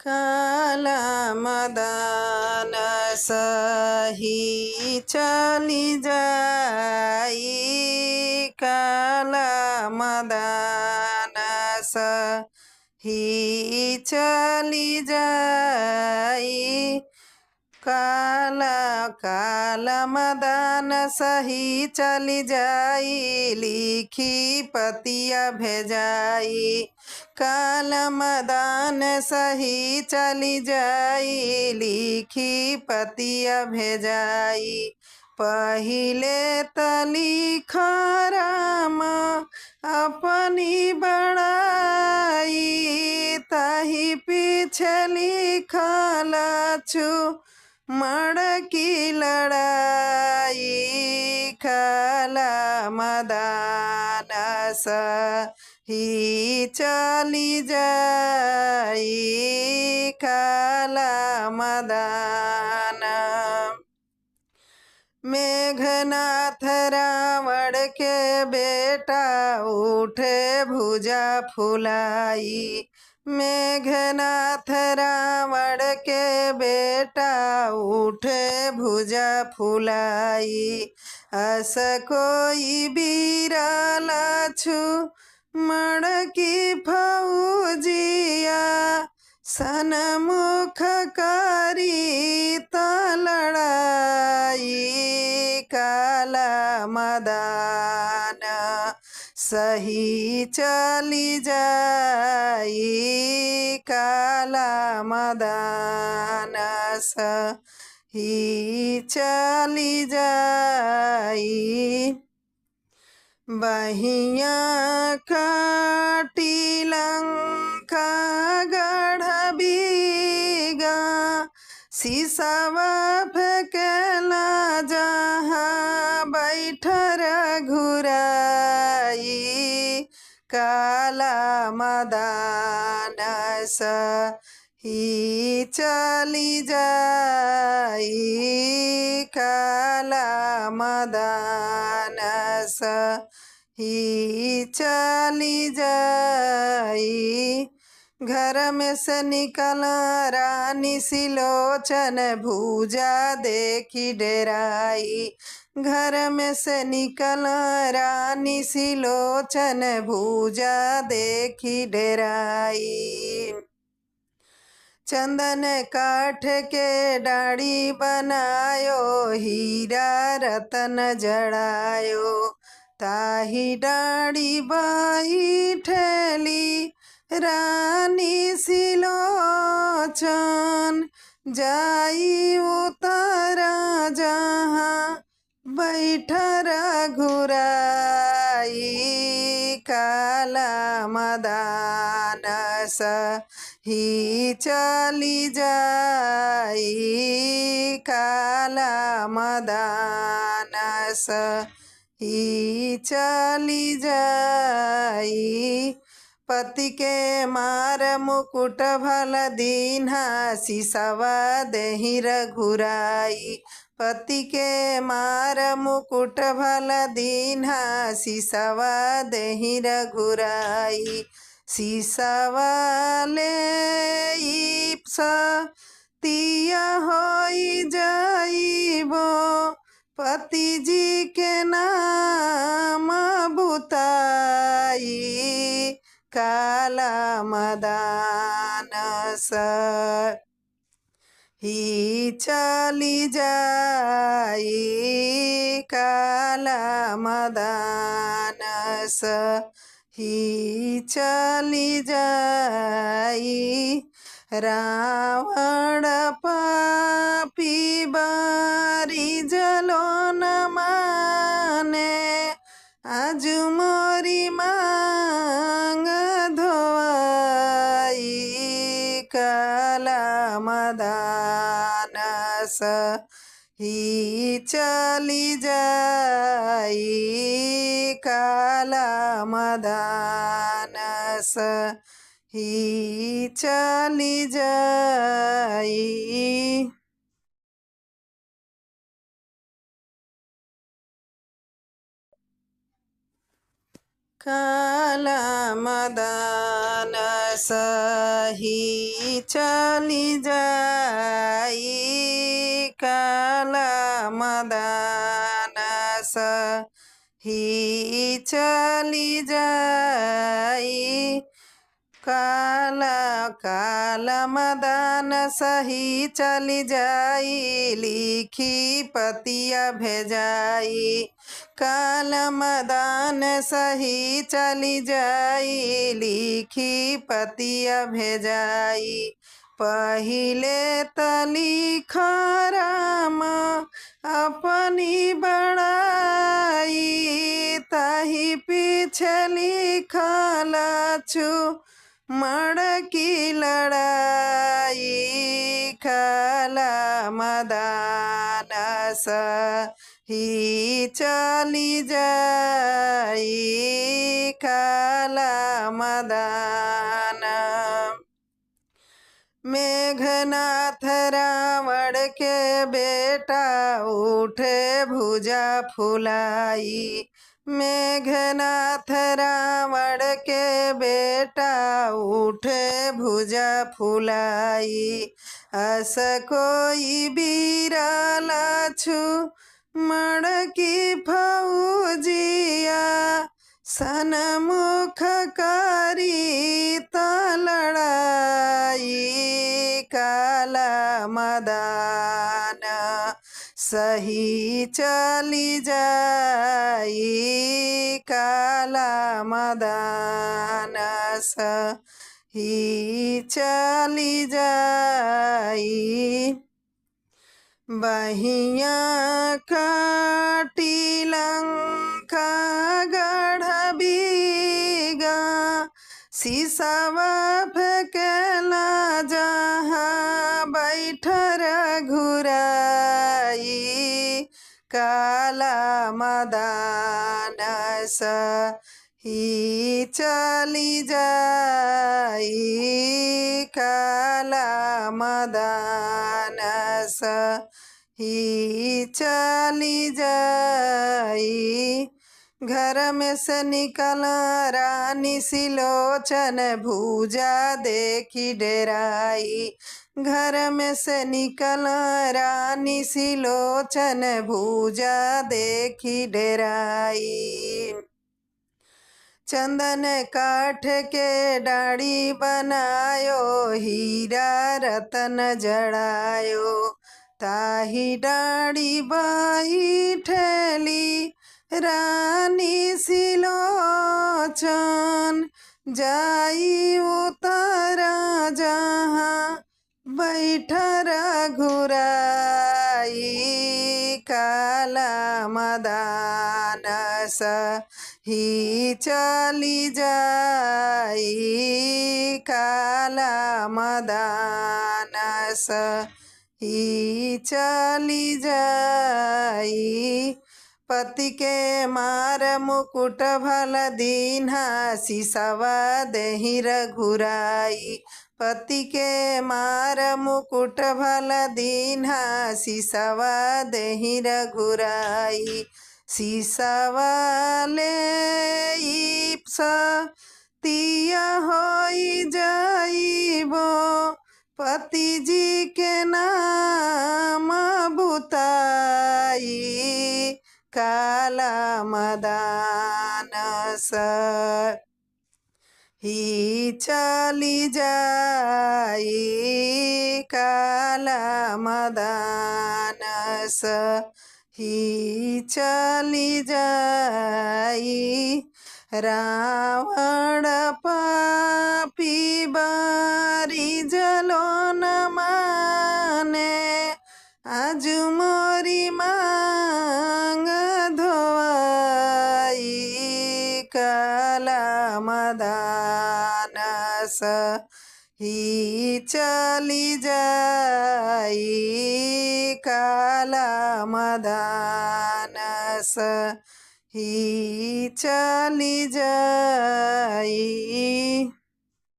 काला मदन सही चली जाई, काला मदन सही चली जाई। काला काला मदन सही चली जाई, लिखी पतिया भेजाई। काला मदन सही चली जाई, लिखी पतिया भेजाई। पहिले तलिख राम अपनी बड़ाई, तही पीछे लिखल छु मड़की लड़ाई। काला मदन सही चली जाई, काला मदन। मेघनाथ रावण के बेटा उठे भुजा फुलाई। मेघनाथ रावण के बेटा उठे भुजा फुलाई। अस कोई बीरल छु मड़की फौजिया, सनमुख करी त लड़ाई। काला मदन सही चली जाई, काला मदन सही चली जाई। बहिया काटी लंका गढ़ बीगा, सीसावा फेंकेला जहाँ बैठ रघुराई। काला मदन सही चली जाई, काला मदन सही चली जाई। घर में से निकल रानी सिलोचन, भुजा देखी डेराई। घर में से निकल रानी सिलोचन, भुजा देखी डेराई। चंदन काठ के डाड़ी बनायो, हीरा रतन जड़ायो। ताही डाड़ी बैठेली रानी सिलोचन, जाई उतारा जहाँ बैठ रघुराई। काला मदन सही चली जाई, काला मदन सही चली जाई। पति के मार मुकुट भल दीन्हा, सीसावा देहि रघुराई। पति के मार मुकुट भल दीन्हा, सीसावा देहि रघुराई। सीसावा ले तिया होई जाइबो, पति जी के नाम बुताई। काला मदन सही चली जाई, काला मदन सही चली जाई। रावण पापी बारी जलो न माने, आज मोरी मांग धोवाई। काला मदन सही चली जाई, काला मदन सही चली जाई। काला मदन सही चली जाई काला मदान सही चली जाई काला काला मदान सही चली जाई लिखी पतिया भेजाई काला मदान सही चली जाई लिखी पतिया भेजाई पहिले तली खराम अपनी बड़ाई ताही पीछे लिखला छु मड़की लड़ाई काला मदान सही चली जाई काला मदान मेघनाथ रावण के बेटा उठे भुजा फुलाई मेघनाथ रावण के बेटा उठे भुजा फुलाई अस कोई बीराला छु मड़की फौजिया सनमुख करी त लड़ाई काला मदान सही चली जाई काला मदान सही चली जाई बहिया काटी लंका गढ़ बीगा सीसावा फेंकेला जहाँ बैठ रघुराई काला मदान सही चली जाई काला मदान सही चली जाई घर में से निकल रानी सिलोचन भुजा देखी डेराई घर में से निकल रानी सिलोचन भुजा देखी डेराई चंदन काठ के डाड़ी बनायो हीरा रतन जड़ायो ताही डाड़ी बैठली रानी सिलोचन जाई उतारा जहाँ बैठ रघुराई काला मदान सही चली जाई काला मदान सही चली जाई पति के मार मुकुट भल दीन्हा सीसावा देहि रघुराई पति के मार मुकुट भल दीन्हा सीसावा देहि रघुराई सीसावा ले तिया होई जाइबो पति जी के नाम बुताई काला मदान सही चली जाई काला मदान सही चली जाई रावण पापी बारी जलो न माने आज मोरी मांग धोई काला मदान सही चली जाई काला मदान सही चली जाई।